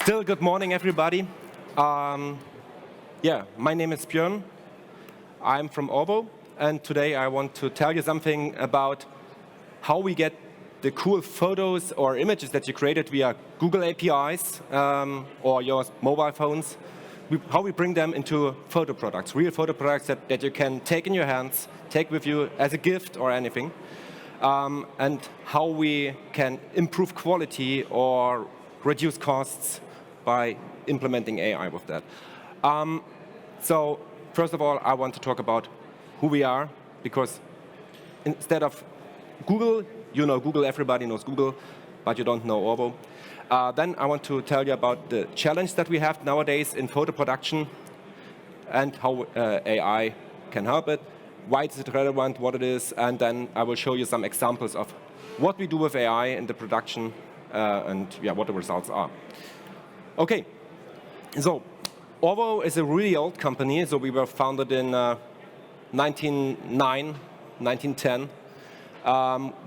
Still, good morning, everybody. My name is Björn. I'm from Orvo, and today I want to tell you something about how we get the cool photos or images that you created via Google APIs or your mobile phones, how we bring them into photo products, real photo products that you can take in your hands, take with you as a gift or anything, and how we can improve quality or reduce costs by implementing AI with that. So first of all, I want to talk about who we are, because instead of Google, you know Google, everybody knows Google, but you don't know Orvo. Then I want to tell you about the challenge that we have nowadays in photo production and how AI can help it, why is it relevant, what it is, and then I will show you some examples of what we do with AI in the production and what the results are. Okay, so Orvo is a really old company. So we were founded in 1910.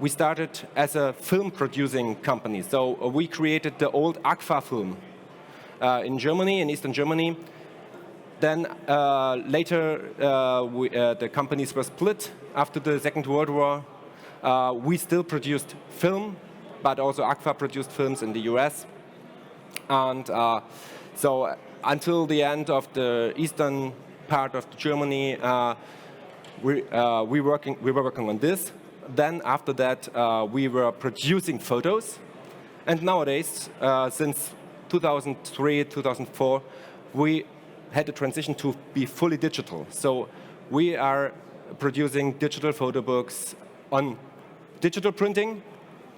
We started as a film producing company. So we created the old Agfa film in Germany, in Eastern Germany. Then later, the companies were split after the Second World War. We still produced film, but also Agfa produced films in the US. And so until the end of the eastern part of Germany, we were working on this. Then after that, we were producing photos. And nowadays, since 2003, 2004, we had a transition to be fully digital. So we are producing digital photo books on digital printing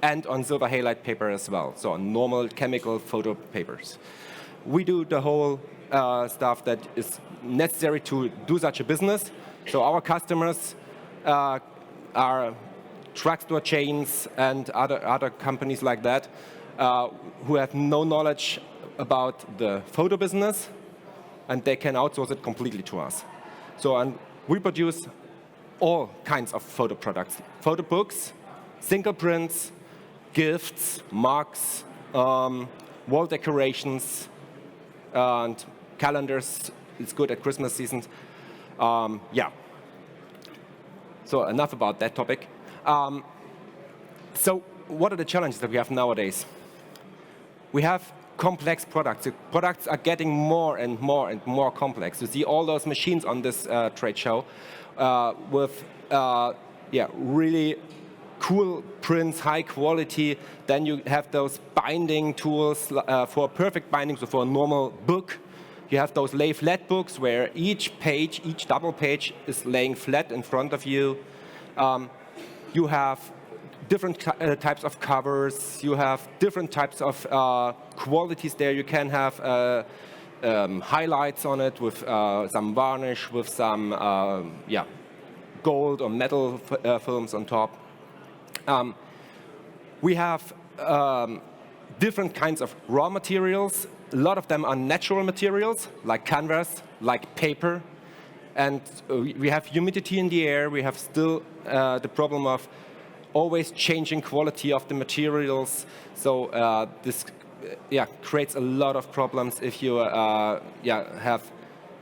and on silver halide paper as well, so on normal chemical photo papers. We do the whole stuff that is necessary to do such a business. So our customers are drugstore chains and other companies like that who have no knowledge about the photo business, and they can outsource it completely to us. So and we produce all kinds of photo products, photo books, single prints, gifts, mugs, wall decorations, and calendars. It's good at Christmas seasons. So enough about that topic. So what are the challenges that we have nowadays? We have complex products. The products are getting more and more and more complex. You see all those machines on this trade show with really cool prints, high quality. Then you have those binding tools for perfect binding, so for a normal book. You have those lay flat books where each page, each double page is laying flat in front of you. You have different types of covers. You have different types of qualities there. You can have highlights on it with some varnish, with some gold or metal films on top. We have different kinds of raw materials. A lot of them are natural materials, like canvas, like paper. And we have humidity in the air. We have still the problem of always changing quality of the materials. So this creates a lot of problems if you have,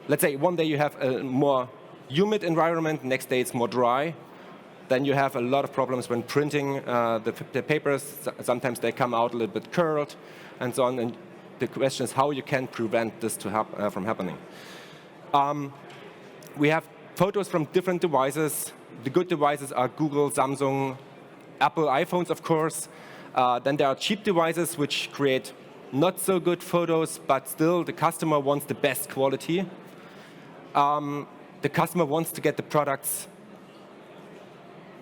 let's say, one day you have a more humid environment, next day it's more dry. Then you have a lot of problems when printing the papers. Sometimes they come out a little bit curled and so on. And the question is how you can prevent this from happening. We have photos from different devices. The good devices are Google, Samsung, Apple iPhones, of course. Then there are cheap devices which create not so good photos, but still the customer wants the best quality. The customer wants to get the products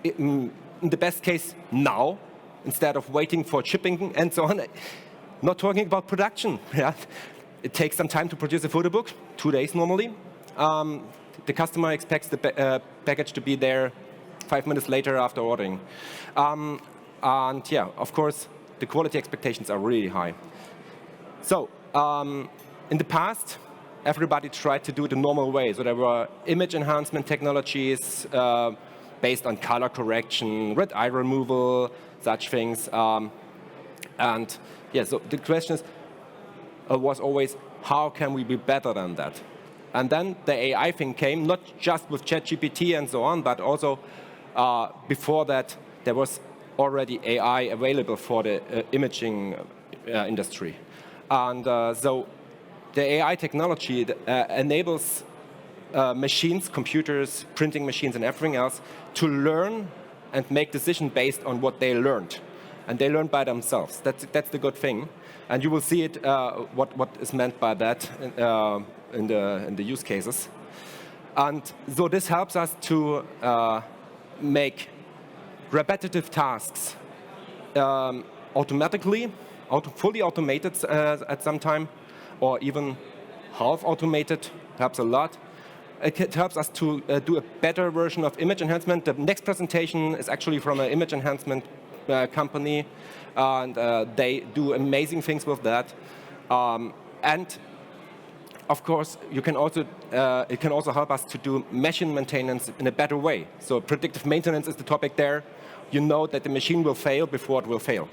in the best case now, instead of waiting for shipping and so on. Not talking about production. It takes some time to produce a photo book, 2 days normally. The customer expects the package to be there 5 minutes later after ordering. Of course, the quality expectations are really high. So in the past, everybody tried to do it the normal way. So there were image enhancement technologies based on color correction, red eye removal, such things. So the question is, was always, how can we be better than that? And then the AI thing came, not just with ChatGPT and so on, but also before that, there was already AI available for the imaging industry. And so the AI technology enables machines, computers, printing machines, and everything else to learn and make decisions based on what they learned. And they learn by themselves. That's the good thing. And you will see it, what is meant by that in the use cases. And so this helps us to make repetitive tasks automatically, fully automated at some time, or even half automated, helps a lot. It helps us to do a better version of image enhancement. The next presentation is actually from an image enhancement company, and they do amazing things with that. And of course, it can also help us to do machine maintenance in a better way. So predictive maintenance is the topic there. You know that the machine will fail before it will fail.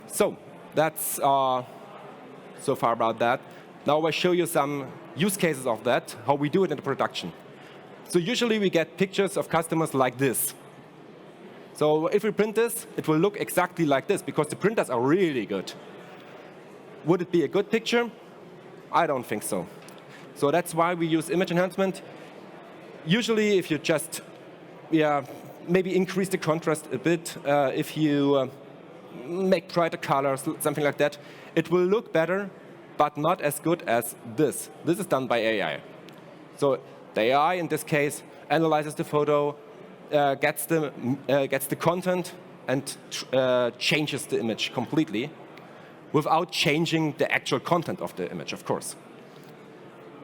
So that's so far about that. Now I show you some use cases of that, how we do it in the production. So usually we get pictures of customers like this. So if we print this, it will look exactly like this, because the printers are really good. Would it be a good picture? I don't think so. So that's why we use image enhancement. Usually if you just maybe increase the contrast a bit, if you make brighter colors, something like that, it will look better, but not as good as this. This is done by AI. So the AI, in this case, analyzes the photo, gets the content, and changes the image completely, without changing the actual content of the image, of course.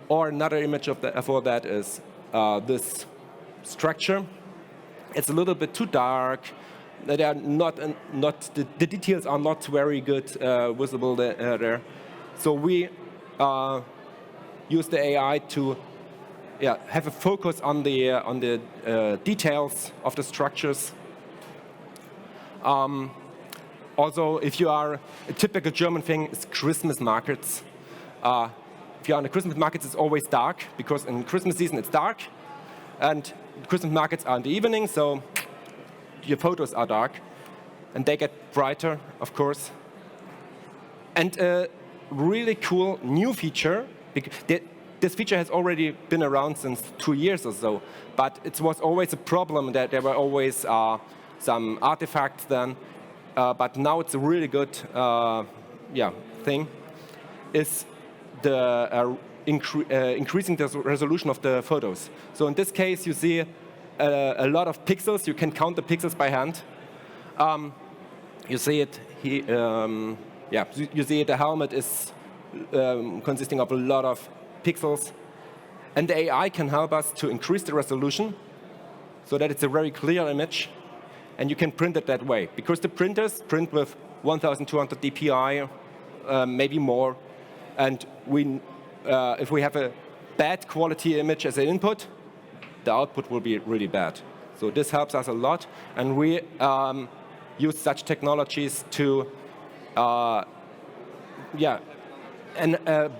Or another image for that is this structure. It's a little bit too dark. They are the details are not very good visible there. So we use the AI to have a focus on the details of the structures. Also, if you are a typical German thing, is Christmas markets. If you are in the Christmas markets, it's always dark, because in Christmas season it's dark, and Christmas markets are in the evening, so your photos are dark, and they get brighter, of course. And a really cool new feature, this feature has already been around since 2 years or so, but it was always a problem that there were always some artifacts then, but now it's a really good thing, is the increasing the resolution of the photos. So in this case, you see a lot of pixels. You can count the pixels by hand. You see it here. You see the helmet is consisting of a lot of pixels. And the AI can help us to increase the resolution so that it's a very clear image. And you can print it that way. Because the printers print with 1200 dpi, maybe more. And if we have a bad quality image as an input, the output will be really bad. So this helps us a lot. And we use such technologies to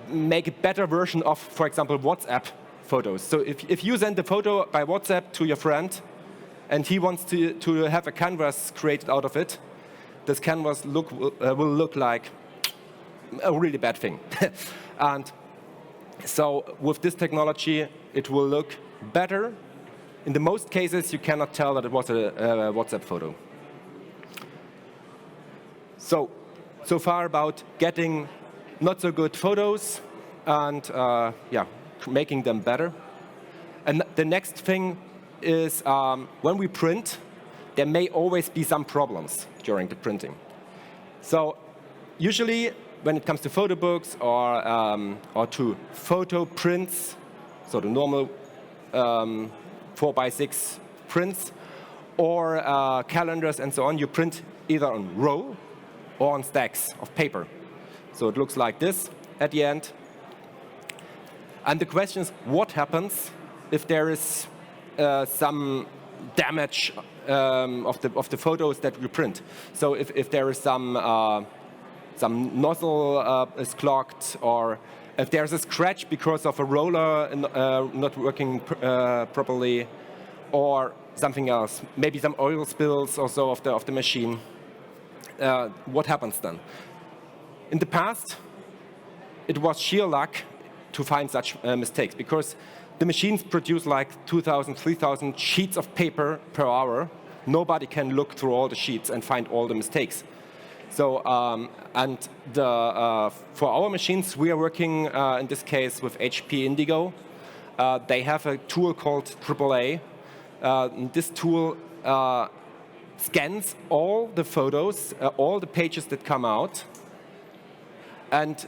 make a better version of, for example, WhatsApp photos. So if you send a photo by WhatsApp to your friend, and he wants to have a canvas created out of it, this canvas will look like a really bad thing. And so with this technology, it will look better. In the most cases, you cannot tell that it was a WhatsApp photo. So far about getting not so good photos and making them better. And the next thing is when we print, there may always be some problems during the printing. So usually when it comes to photo books or to photo prints, so the normal 4x6 prints, or calendars and so on, you print either on roll or on stacks of paper. So it looks like this at the end. And the question is, what happens if there is some damage of the photos that we print? So if there is some some nozzle is clogged, or if there's a scratch because of a roller not working properly, or something else, maybe some oil spills or so of the machine. What happens then? In the past, it was sheer luck to find such mistakes, because the machines produce like 2,000, 3,000 sheets of paper per hour. Nobody can look through all the sheets and find all the mistakes. So, for our machines, we are working in this case with HP Indigo. They have a tool called AAA. This tool scans all the photos, all the pages that come out, and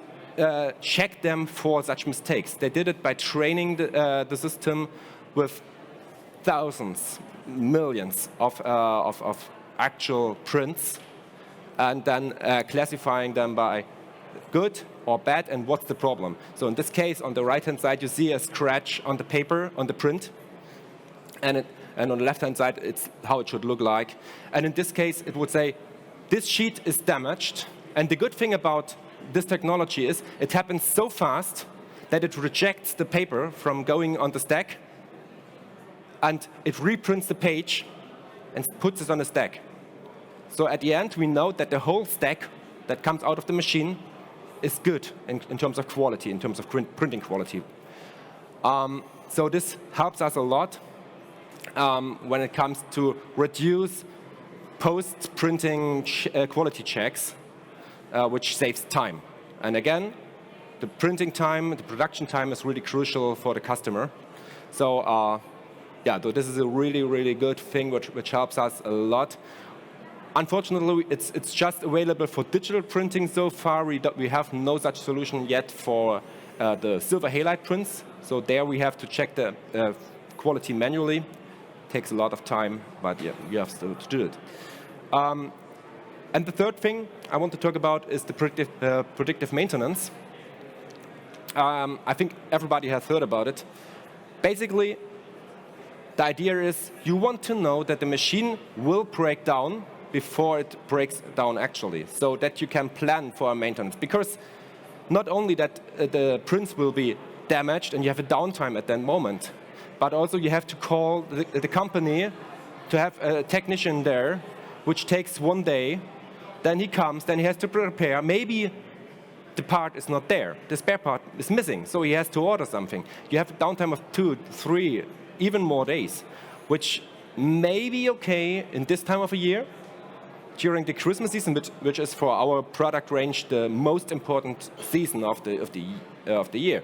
check them for such mistakes. They did it by training the system with thousands, millions of actual prints, and then classifying them by good or bad and what's the problem. So in this case, on the right-hand side, you see a scratch on the paper, on the print, and on the left-hand side, it's how it should look like. And in this case, it would say, this sheet is damaged. And the good thing about this technology is it happens so fast that it rejects the paper from going on the stack, and it reprints the page and puts it on the stack. So at the end, we know that the whole stack that comes out of the machine is good in terms of quality, in terms of printing quality. So this helps us a lot when it comes to reduce post-printing quality checks, which saves time. And again, the printing time, the production time is really crucial for the customer. So yeah, so this is a really, really good thing which helps us a lot. Unfortunately, it's just available for digital printing so far. We have no such solution yet for the silver halide prints. So there we have to check the quality manually. Takes a lot of time, but yeah, you have still to do it. And the third thing I want to talk about is the predictive maintenance. I think everybody has heard about it. Basically, the idea is you want to know that the machine will break down before it breaks down actually, so that you can plan for a maintenance. Because not only that the prints will be damaged and you have a downtime at that moment, but also you have to call the company to have a technician there, which takes 1 day. Then he comes, then he has to prepare. Maybe the part is not there. The spare part is missing, so he has to order something. You have a downtime of 2, 3, even more days, which may be okay in this time of a year, during the Christmas season, which is for our product range the most important season of the year.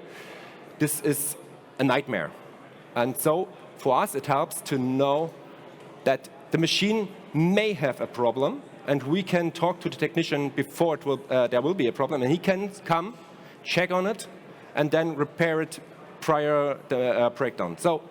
This is a nightmare. And so for us, it helps to know that the machine may have a problem, and we can talk to the technician before there will be a problem, and he can come, check on it, and then repair it prior the breakdown. So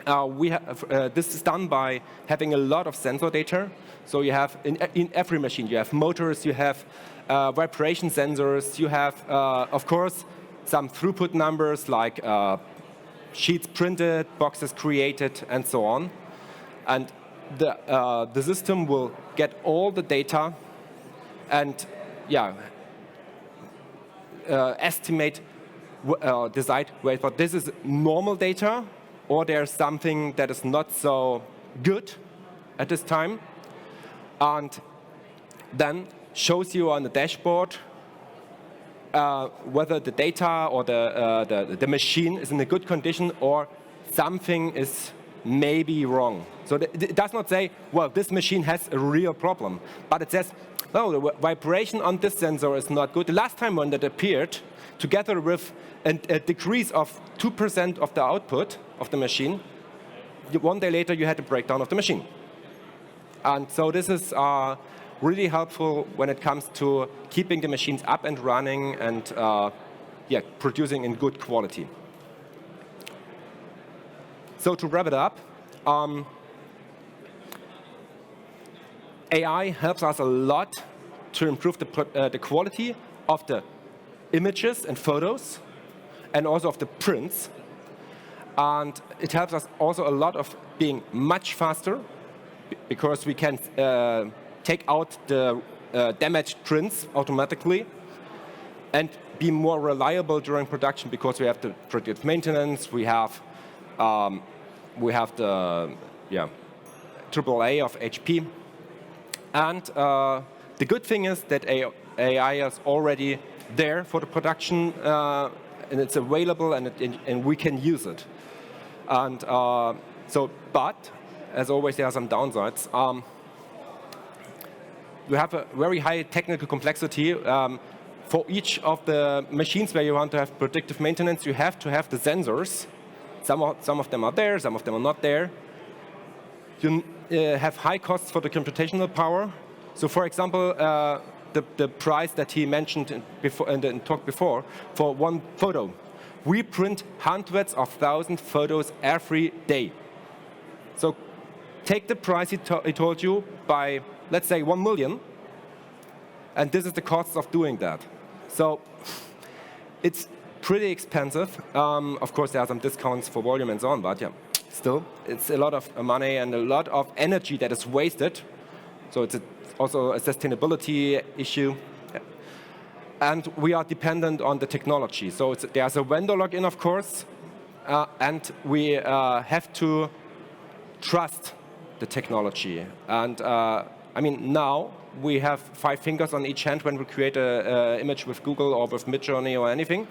this is done by having a lot of sensor data. So you have, in every machine, you have motors, you have vibration sensors, you have, of course, some throughput numbers like sheets printed, boxes created, and so on. And the system will get all the data and estimate, decide whether this is normal data or there's something that is not so good at this time, and then shows you on the dashboard whether the data or the machine is in a good condition or something is maybe wrong. So it does not say, well, this machine has a real problem, but it says, oh, the vibration on this sensor is not good. The last time when that appeared, together with a decrease of 2% of the output of the machine, 1 day later you had a breakdown of the machine. And so this is really helpful when it comes to keeping the machines up and running and producing in good quality. So to wrap it up, AI helps us a lot to improve the quality of the images and photos, and also of the prints. And it helps us also a lot of being much faster, because we can take out the damaged prints automatically, and be more reliable during production because we have the predictive maintenance, we have the AAA of HP, and the good thing is that AI is already there for the production, and it's available, and we can use it. And but as always, there are some downsides. You have a very high technical complexity. For each of the machines where you want to have predictive maintenance, you have to have the sensors. Some of them are there, some of them are not there. You have high costs for the computational power. So for example, the price that he mentioned before in the talk before, for one photo, we print hundreds of thousands of photos every day. So take the price he told you by, let's say, 1 million, and this is the cost of doing that. So it's pretty expensive. Of course, there are some discounts for volume and so on, but yeah, still, it's a lot of money and a lot of energy that is wasted. So it's also a sustainability issue. And we are dependent on the technology. So there's a vendor login, of course, and we have to trust the technology. And I mean, now we have 5 fingers on each hand when we create an image with Google or with Midjourney or anything.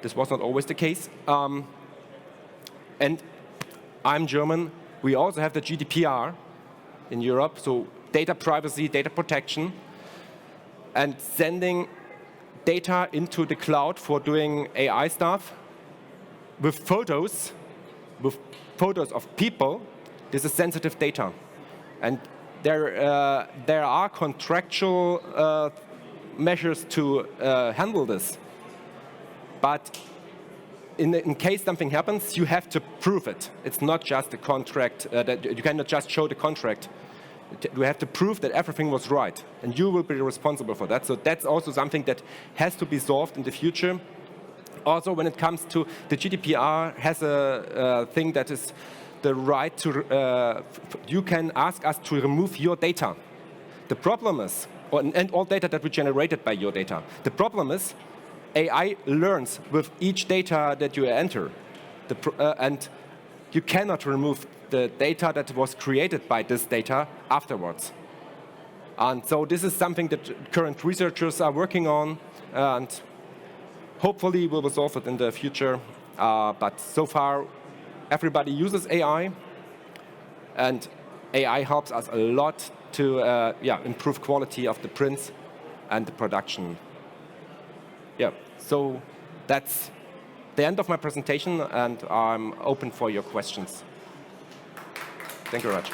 This was not always the case. And I'm German. We also have the GDPR in Europe, so data privacy, data protection, and sending data into the cloud for doing AI stuff with photos of people. This is sensitive data, and there are contractual measures to handle this. But in case something happens, you have to prove it. It's not just a contract. That you cannot just show the contract. You have to prove that everything was right, and you will be responsible for that. So that's also something that has to be solved in the future. Also, when it comes to the GDPR, has a thing that is the right to. You can ask us to remove your data. The problem is, and all data that we generated by your data. The problem is, AI learns with each data that you enter, and you cannot remove the data that was created by this data afterwards. And so this is something that current researchers are working on, and hopefully we will solve it in the future. But so far, everybody uses AI, and AI helps us a lot to improve quality of the prints and the production. Yeah, so that's the end of my presentation, and I'm open for your questions. Thank you very much.